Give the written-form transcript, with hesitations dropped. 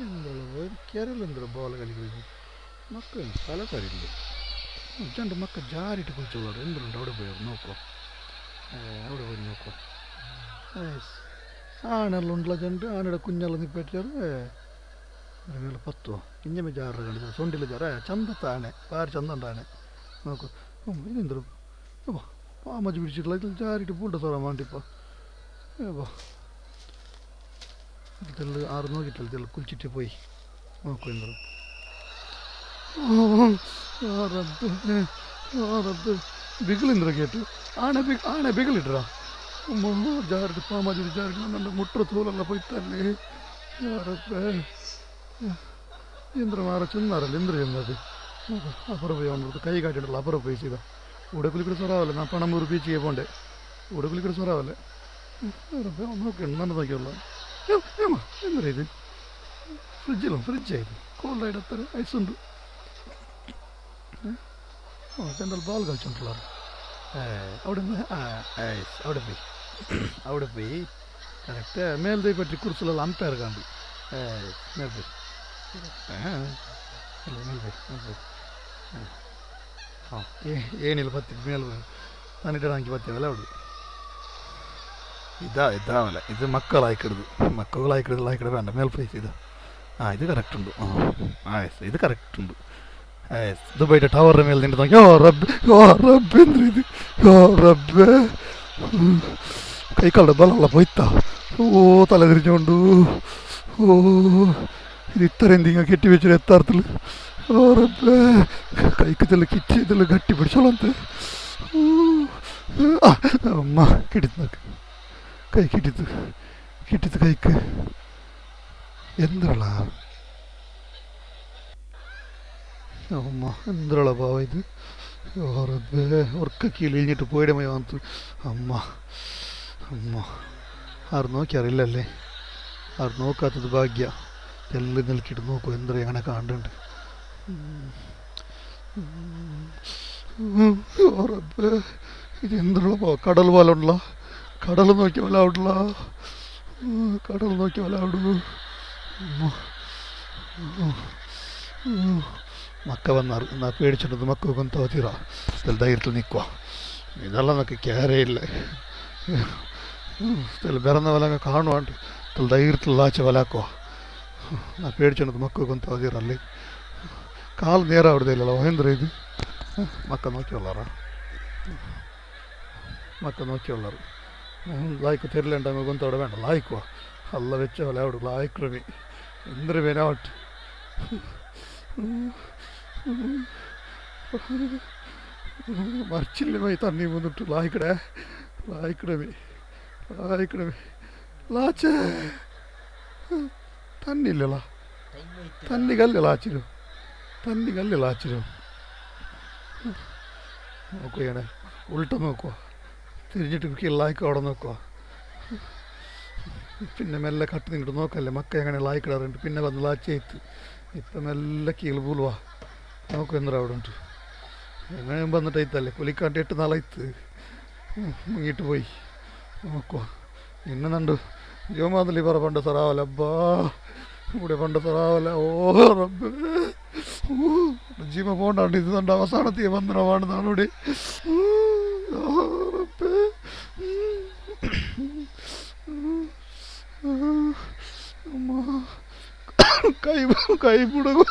എന്തുള്ള കേരളെന്തോ ball കളിക്കുന്നത് മക്കൾ തലക്കറിയില്ല രണ്ട് മക്കൾ ജാരിട്ട് കുളിച്ചോളൂ എന്തുണ്ട് അവിടെ പോയി നോക്കോ അവിടെ പോയി നോക്കോ ആണെല്ലാം ഉണ്ടല്ലോ ചെണ്ട് ആനയുടെ കുഞ്ഞെല്ലാം നിപ്പറ്റാറ് ഒരു പത്തോ ഇഞ്ഞമേ ജാറ് കണ്ടു സൊണ്ടിൽ ജാറ ചന്തത്താണെ വേറെ ചന്തണ്ടാണെ നോക്കൂ ഇതെന്തോ പാമച്ച് പിടിച്ചിട്ടില്ല ഇതിൽ ജാരിട്ട് പൂണ്ട തുറക്കാൻ വേണ്ടിപ്പോൾ ഏപ്പോ ഇതിൽ ആറ് നോക്കിയിട്ടില്ല ഇതിൽ കുളിച്ചിട്ട് പോയി നോക്കൂ എന്തോ ಬಿಗಿಲಿಂದ್ರ ಗೇಟು ಆಣೆ ಬಿಗಿಲಿಟ್ರ ಜಾರಿಗೆ ಪಾಮಾಜಿ ಜಾರಿಗೆ ನನ್ನ ಮುಟ್ರ ತೋಲೆಲ್ಲ പോയിത്തല്ലേ ಯಾರಪ್ಪೆ ಇಂದ್ರ ಮಾರ ചെന്നാറല്ല ಇಂದ್ರ ചെന്നത് അപ്പുറം പോയി വന്നത് കൈ കാട്ടിട്ടല്ല അപ്പുറം പോയി ചെയ്താ ഇവിടെ കുളിക്കട സ്വറാവല്ലേ ഞാൻ പണമ്പൂർ ബീച്ചിಗೆ പോണ്ടേ ഇവിടെ കുളിക്കട സ്വറാവല്ലേ നോക്കണം നല്ല നോക്കിയുള്ള എന്താ ഇത് ഫ്രിഡ്ജായത് കോൾഡായിട്ട് അത്ര ഐസുണ്ട് ചെണ്ടൽ ബാൾ കളിച്ചോണ്ടുള്ള അവിടെ നിന്ന് അവിടെ പോയി കറക്റ്റ് മേൽതൈ പറ്റി കുറിച്ചുള്ള അമ്പയർ കണ്ടു മേൽപോയി മേൽപോയി ಏನಿಲ್ಲ ಬತ್ತಿ ಮೇಲೆ ನಾನಿಟ್ಟು ಹಾಕಿ ಬರ್ತೀವಲ್ಲ ಅವಳು ഇതാവല്ല ഇത് മക്കളായിക്കിടത് വേണ്ട മേൽ പ്രൈസ് ഇത് ഇത് കറക്റ്റ് ഉണ്ട് ഇത് കറക്റ്റ് ഉണ്ട് ഇത് പോയിട്ട് ടവറിൻ്റെ മേലെ നിன்று നോക്കി റബ്ബ് എന്ത് ഇത് റബ്ബ് കൈക്കാളുടെ ബലമുള്ള പോയിത്താ തല തിരിഞ്ഞുകൊണ്ട് ഇത് ഇത്ര എന്തിങ്ങ കെട്ടി വെച്ചൊരു എത്താർത്തിൽ റബ്ബ് കൈക്ക് ഇതിൽ കിറ്റി ഇതിൽ ഗട്ടി പിടിച്ചോളത്തെ അമ്മ കിട്ടിത്ത് കൈ കിട്ടിത്ത് കൈക്ക് എന്തുള്ള അമ്മ എന്തുള്ള ഭാവ ഇത് റബ്ബേ ഉറക്കക്കീൽ കഴിഞ്ഞിട്ട് പോയിട മയ വന്നു അമ്മ ആರು നോക്കിയറിയില്ലല്ലേ ആರು നോക്കാത്തത് ഭാഗ്യ എല്ലാം നിൽക്കിയിട്ട് നോക്കൂ എന്താ അങ്ങനെ കാണുന്നുണ്ട് റബ്ബേ ഇത് എന്തുള്ള കടൽ പോലെ ഉള്ള കടൽ നോക്കിയ പോലെ അവിടുള്ള കടൽ നോക്കിയ പോലെ അവിടെ മക്ക വന്നാറ് എന്നാൽ പേടിച്ചിട്ടത് മക്കൾക്കൊന്നും തോന്നിറ സ്ഥല ധൈര്യത്തിൽ നിൽക്കുക ഇതെല്ലാം നമുക്ക് ക്യാരയില്ല സ്ഥല ബിറന്ന പോലെ അങ്ങ് കാണുവാണ്ട് സ്ഥല ധൈര്യത്തിൽ ലാച്ച വലാക്കുക ഞാൻ പേടിച്ചിട്ടത് മക്കൾക്കൊന്നും തോന്നിറല്ലേ കാല് നേരം അവിടെ ഇല്ലല്ലോ മഹേന്ദ്ര ഇത് മക്ക നോക്കിയുള്ളാറാ മക്ക നോക്കിയുള്ളാറ് ലായ്ക്ക് തെരലുണ്ടെങ്കിൽ കൊന്തോടെ വേണ്ട ലായ്ക്കുവാ അല്ല വെച്ച പോലെ അവിടെ ലായ്ക്കുറമി എന്തൊരു വേനാവട്ടെ മറിച്ചില്ലമായി തണ്ണി വന്നിട്ട് ലായ്ക്കിടമേ ലാച്ചേ തന്നില്ലല്ലോ തന്നി കല്ല് ലാച്ചിരും നോക്കുകയാണെ ഉൾട്ട നോക്കുക തിരിഞ്ഞിട്ട് കിള്ളായിക്ക് അവിടെ നോക്കുക പിന്നെ മെല്ലെ കട്ട് നിങ്ങോട്ട് നോക്കല്ലേ മക്ക എങ്ങനെ ലായിക്കിടാറുണ്ട് പിന്നെ വന്ന് ലാച്ചേത്ത് ഇപ്പം മെല്ലെ കീഴ് പൂലുവാ നോക്കും എന്താ അവിടെ ഉണ്ട് എങ്ങനെ വന്നിട്ട് അയത്തല്ലേ കുലിക്കാണ്ട് 8 നാളായിത്ത് മുങ്ങിട്ട് പോയി നോക്കുക ഇന്ന് നണ്ട് ജോമാതിലി പറ പണ്ട് സറാവല്ല അബ്ബാ ഇവിടെ പണ്ട് സറാവല്ല റബ്ബേ ജീവ പോണ്ടാണ്ട് ഇത് കണ്ട് അവസാനത്തെ ബന്ധനമാണ് നാളോടെ ಕೈ ಬಿಡಗು